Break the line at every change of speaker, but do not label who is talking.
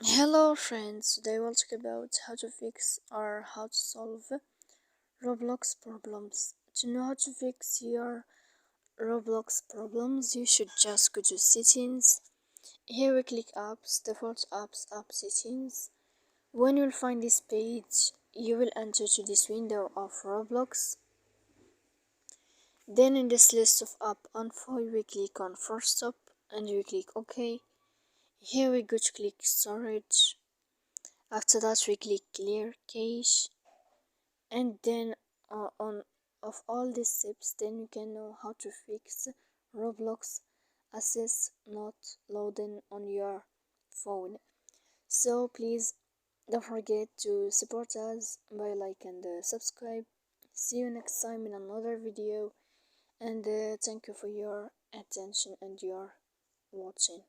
Hello friends, today we'll talk about how to fix or how to solve Roblox problems. To know how to fix your Roblox problems, you should just go to settings. Here we click apps, default apps, app settings. When you'll find this page, you will enter to this window of Roblox. Then in this list of app info, we click on first stop and we click OK. Here we go to click storage. After that we click clear cache, and then on of all these steps then you can know how to fix Roblox access not loading on your phone. So please don't forget to support us by like and subscribe. See you next time in another video, and thank you for your attention and your watching.